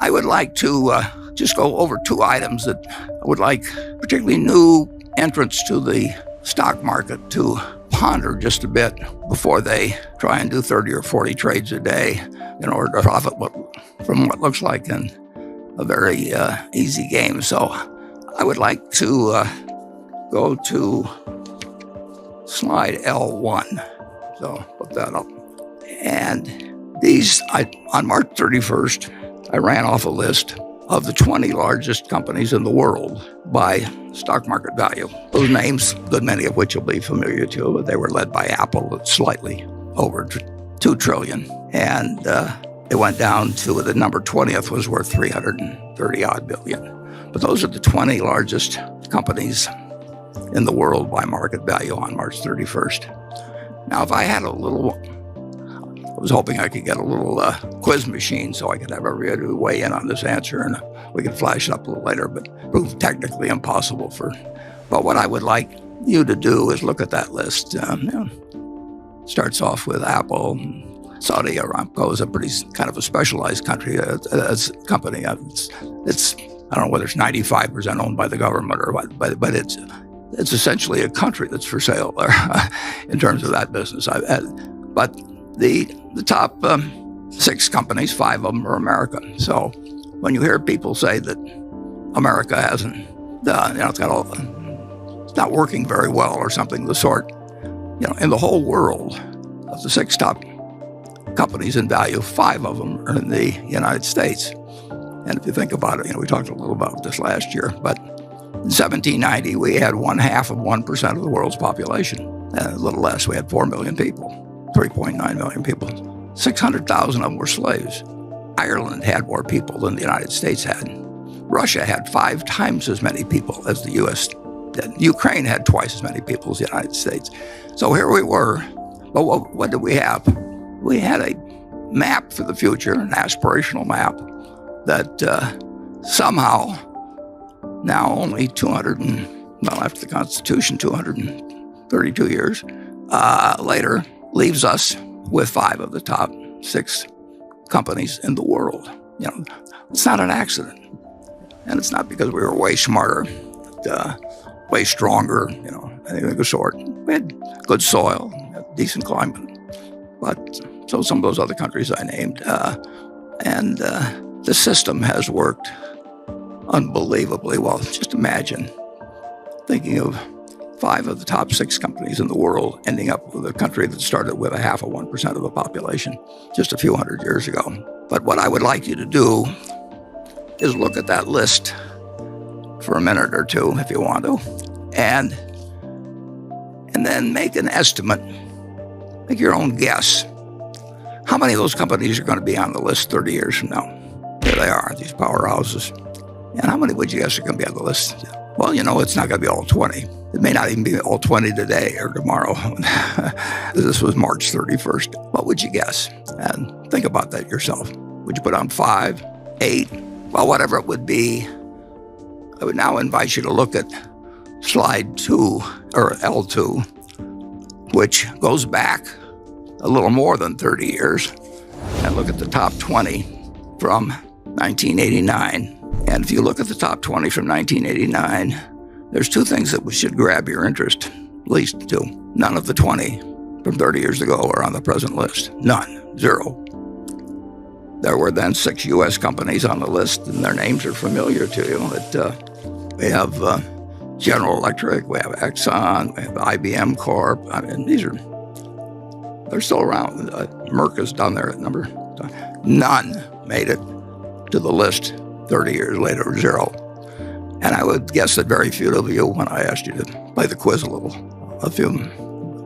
I would like to just go over two items that I would like, particularly new entrants to the stock market, to ponder just a bit before they try and do 30 or 40 trades a day in order to profit from what looks like a very easy game. So I would like to go to slide L1. So put that up. And on March 31st, I ran off a list of the 20 largest companies in the world by stock market value. Those names, good many of which will be familiar to you, but they were led by Apple at slightly over $2 trillion. And it went down to the number 20th was worth 330 odd billion. But those are the 20 largest companies in the world by market value on March 31st. Now, if I had I was hoping I could get a little quiz machine so I could have everybody weigh in on this answer, and we could flash it up a little later, but proved technically impossible But what I would like you to do is look at that list. Starts off with Apple. Saudi Aramco is a pretty kind of a specialized company. It's I don't know whether it's 95% owned by the government or what, but it's essentially a country that's for sale there in terms of that business. But the top 6 companies, 5 of them are American. So when you hear people say that America hasn't, it's not working very well or something of the sort, in the whole world, of the 6 top companies in value, 5 of them are in the United States. And if you think about it, we talked a little about this last year, but in 1790, we had 1/2% of the world's population. And a little less, we had 4 million people, 3.9 million people. 600,000 of them were slaves. Ireland had more people than the United States had. Russia had 5 times as many people as the U.S. did. Ukraine had twice as many people as the United States. So here we were. But what did we have? We had a map for the future, an aspirational map, that somehow now only after the Constitution, 232 years later, leaves us with 5 of the top 6 companies in the world. It's not an accident. And it's not because we were way smarter, way stronger, anything of the sort. We had good soil, decent climate. But so some of those other countries I named. And the system has worked unbelievably well. Just imagine thinking of 5 of the top 6 companies in the world ending up with a country that started with 0.5% of the population just a few hundred years ago. But what I would like you to do is look at that list for a minute or two, if you want to, and then make an estimate, make your own guess. How many of those companies are going to be on the list 30 years from now? There they are, these powerhouses. And how many would you guess are going to be on the list? Well, it's not going to be all 20. It may not even be all 20 today or tomorrow. This was March 31st. What would you guess? And think about that yourself. Would you put on 5, 8? Well, whatever it would be, I would now invite you to look at slide 2, or L2, which goes back a little more than 30 years, and look at the top 20 from 1989. And if you look at the top 20 from 1989, there's 2 things that should grab your interest, at least 2. None of the 20 from 30 years ago are on the present list. None. 0. There were then 6 U.S. companies on the list, and their names are familiar to you. We have General Electric, we have Exxon, we have IBM Corp. I mean, they're still around. Merck is down there at number. None made it to the list 30 years later, 0. And I would guess that very few of you, when I asked you to play the quiz a few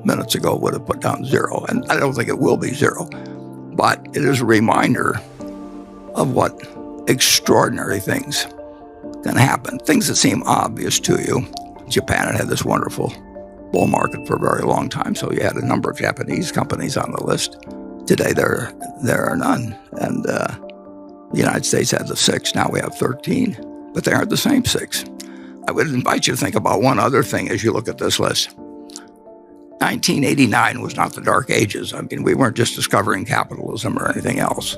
minutes ago, would have put down 0. And I don't think it will be 0. But it is a reminder of what extraordinary things can happen, things that seem obvious to you. Japan had this wonderful bull market for a very long time, so you had a number of Japanese companies on the list. Today, there are none. And the United States had the 6. Now we have 13, but they aren't the same 6. I would invite you to think about one other thing as you look at this list. 1989 was not the Dark Ages. I mean, we weren't just discovering capitalism or anything else.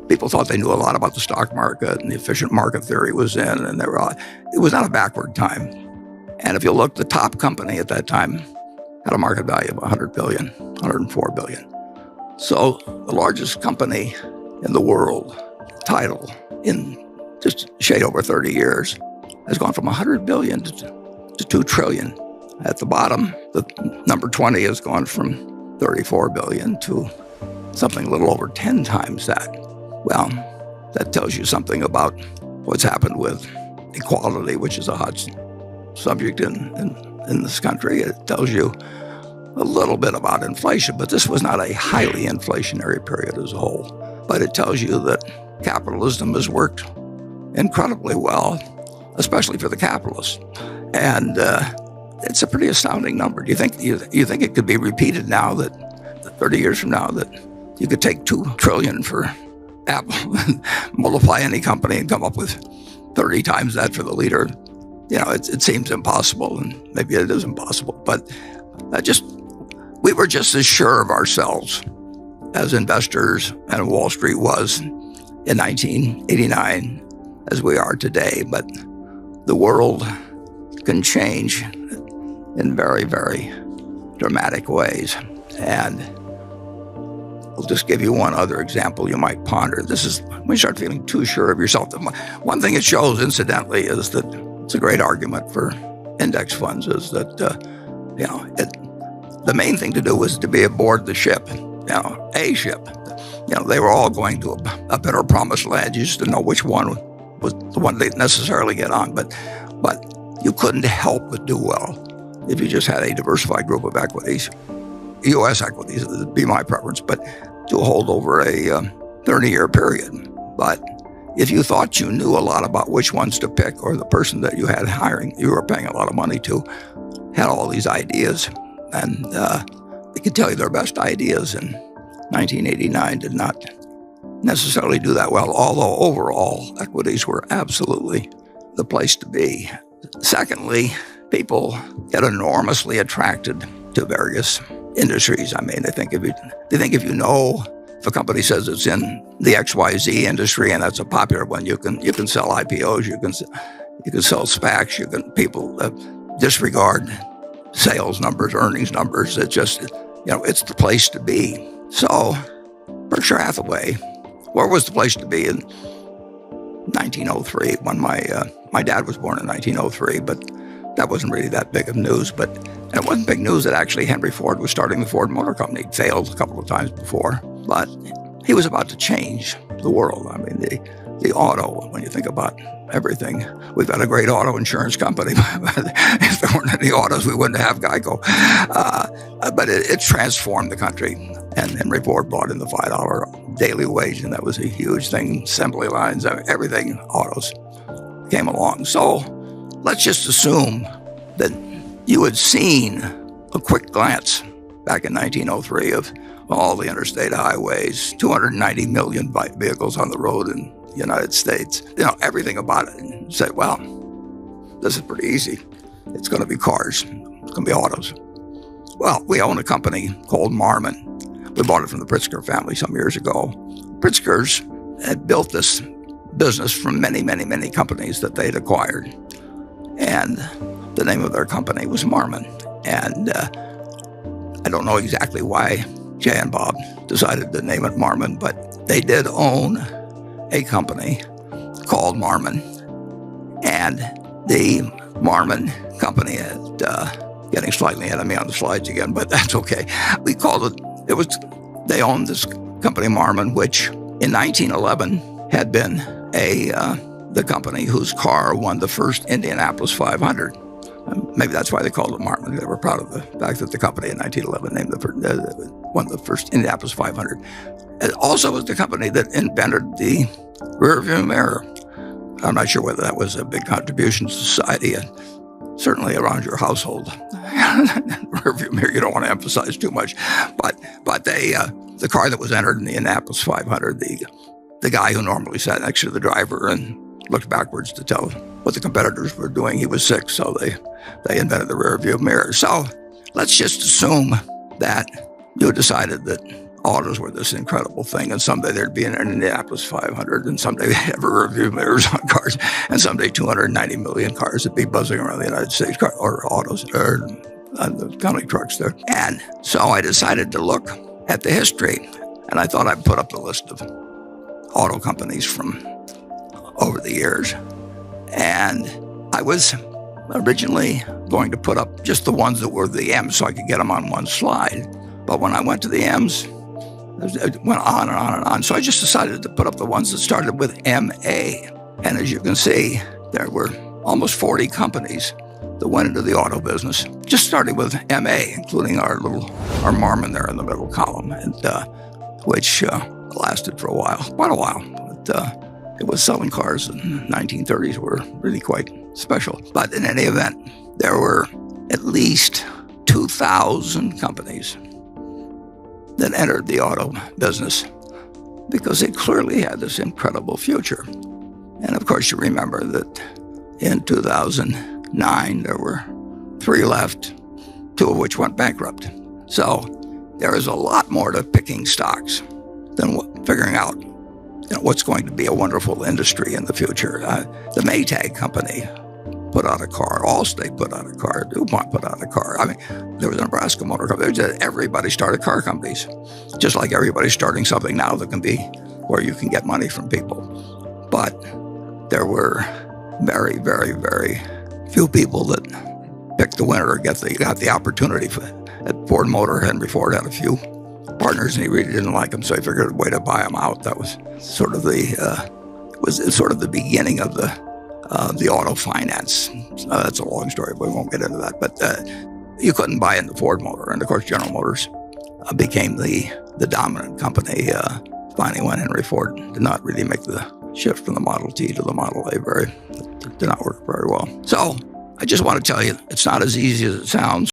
people thought they knew a lot about the stock market, and the efficient market theory was in, and it was not a backward time. And if you look, the top company at that time had a market value of 100 billion, 104 billion. So the largest company in the world, Tidal, in just a shade over 30 years, has gone from 100 billion to 2 trillion. At the bottom, the number 20 has gone from 34 billion to something a little over 10 times that. Well, that tells you something about what's happened with equality, which is a hot subject in this country. It tells you a little bit about inflation, but this was not a highly inflationary period as a whole. But it tells you that capitalism has worked incredibly well, especially for the capitalists. And it's a pretty astounding number. Do you think it could be repeated now, that 30 years from now, that you could take 2 trillion for Apple and multiply any company and come up with 30 times that for the leader? It seems impossible, and maybe it is impossible. But we were just as sure of ourselves as investors and Wall Street was in 1989 as we are today. But the world can change in very, very dramatic ways. And I'll just give you one other example you might ponder. This is when you start feeling too sure of yourself. One thing it shows, incidentally, is that it's a great argument for index funds, is that the main thing to do was to be aboard the ship, a ship. They were all going to a better promised land. You just didn't know which one was the one they'd necessarily get on. But you couldn't help but do well if you just had a diversified group of equities. U.S. equities would be my preference, but to hold over a 30-year period. But if you thought you knew a lot about which ones to pick, or the person that you had hiring, you were paying a lot of money to, had all these ideas, and they could tell you their best ideas in 1989 did not necessarily do that well, although overall equities were absolutely the place to be. Secondly, people get enormously attracted to various industries. I mean, they think if you know, if a company says it's in the XYZ industry and that's a popular one, you can sell IPOs, you can sell SPACs, people disregard sales numbers, earnings numbers. It's just, it's the place to be. So Berkshire Hathaway, where was the place to be in 1903 when my dad was born in 1903, but that wasn't really that big of news. But it wasn't big news that actually Henry Ford was starting the Ford Motor Company. He'd failed a couple of times before, but he was about to change the world. I mean, the auto, when you think about everything, we've got a great auto insurance company. If there weren't any autos, we wouldn't have Geico. But it transformed the country. And Henry Ford brought in the $5 daily wage, and that was a huge thing. Assembly lines, everything, autos came along. So let's just assume that you had seen a quick glance back in 1903 of all the interstate highways, 290 million vehicles on the road in the United States, everything about it, and said, well, this is pretty easy. It's going to be cars. It's going to be autos. Well, we own a company called Marmon. We bought it from the Pritzker family some years ago. Pritzkers had built this business from many, many, many companies that they'd acquired. And the name of their company was Marmon. And I don't know exactly why Jay and Bob decided to name it Marmon, but they did own a company called Marmon. And the Marmon company had, getting slightly ahead of me on the slides again, but that's okay. We called they owned this company Marmon, which in 1911 had been the company whose car won the first Indianapolis 500. Maybe that's why they called it Marmon. They were proud of the fact that the company in 1911 won the first Indianapolis 500. It also was the company that invented the rearview mirror. I'm not sure whether that was a big contribution to society, and certainly around your household. Rearview mirror, you don't want to emphasize too much, but the car that was entered in the Indianapolis 500, the guy who normally sat next to the driver and looked backwards to tell what the competitors were doing, he was sick, so they invented the rearview mirror. So let's just assume that you decided that autos were this incredible thing, and someday there'd be an Indianapolis 500, and someday they'd have a review mirrors on cars, and someday 290 million cars would be buzzing around the United States, or autos, or the county trucks there. And so I decided to look at the history, and I thought I'd put up a list of auto companies from over the years. And I was originally going to put up just the ones that were the M's so I could get them on one slide. But when I went to the M's, it went on and on and on. So I just decided to put up the ones that started with MA. And as you can see, there were almost 40 companies that went into the auto business, just starting with MA, including our Marmon there in the middle column, and which lasted for quite a while. But it was selling cars in the 1930s were really quite special. But in any event, there were at least 2,000 companies that entered the auto business because it clearly had this incredible future. And of course, you remember that in 2009, there were 3 left, 2 of which went bankrupt. So there is a lot more to picking stocks than figuring out what's going to be a wonderful industry in the future. The Maytag company put out a car. Allstate put out a car. DuPont put out a car. I mean, there was a Nebraska Motor Company. Everybody started car companies, just like everybody's starting something now that can be where you can get money from people. But there were very, very, very few people that picked the winner or got the opportunity at Ford Motor. Henry Ford had a few partners, and he really didn't like them, so he figured a way to buy them out. That was sort of the beginning of the auto finance. That's a long story, but we won't get into that. But you couldn't buy into Ford Motor, and of course General Motors became the dominant company. Finally, when Henry Ford did not really make the shift from the Model T to the Model A, it did not work very well. So I just want to tell you, it's not as easy as it sounds.